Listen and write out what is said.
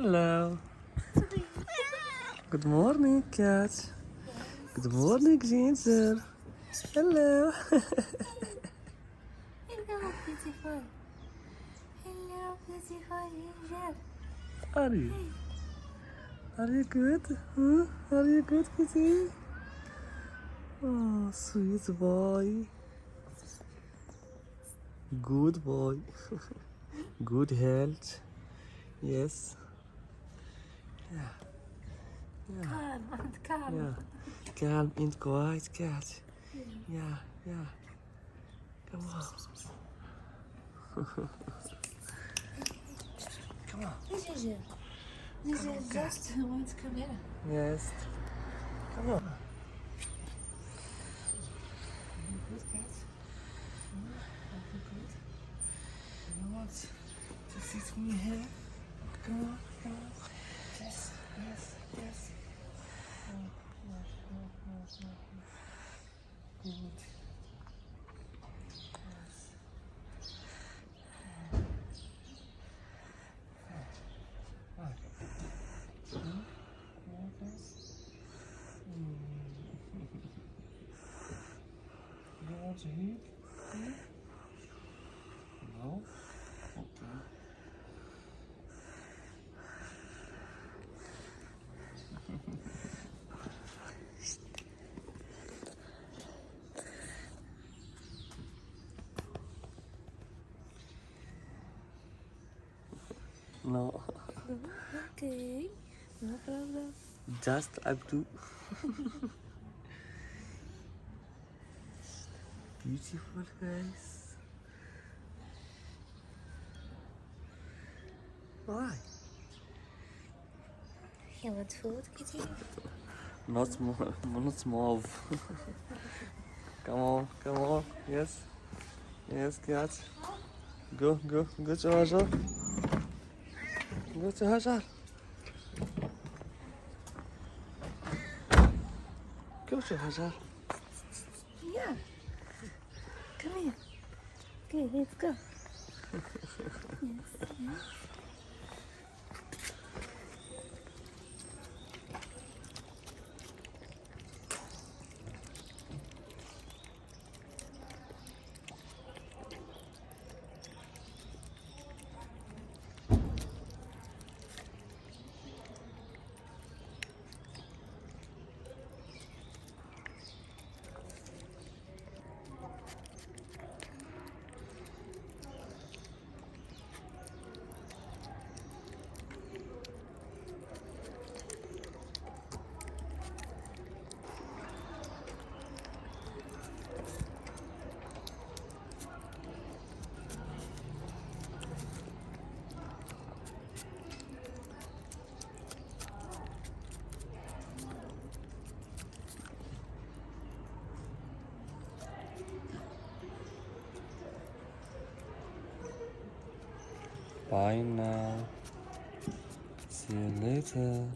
Hello. Good morning, cat. Good morning, Ginger. Hello. Hello, beautiful. Hello, beautiful Ginger. Are you? Are you good? Huh? Are you good, kitty? Oh, sweet boy. Good boy. Good health. Yes. Yeah. Yeah. Calm and calm. Yeah. Calm and quiet cat. Yeah. Yeah. Come on. Come on. Hey, Ginger. Ginger just wants camera. Yes. Come on. Good cat. Good. You want to sit me here? Come on. Come on. Yes. Yes. Yes. Good. You want to eat? No? Okay. No. Okay. No problem. Just Abdu. Beautiful face. Why? You want food, kitty? Not more. Not mauve. Come on. Come on. Yes. Yes, cat. Go. Go. Go to Hajar. Go to Hajar. Go to Hajar. Yeah. Come here. Okay, let's go. Yes. Bye now. See you later.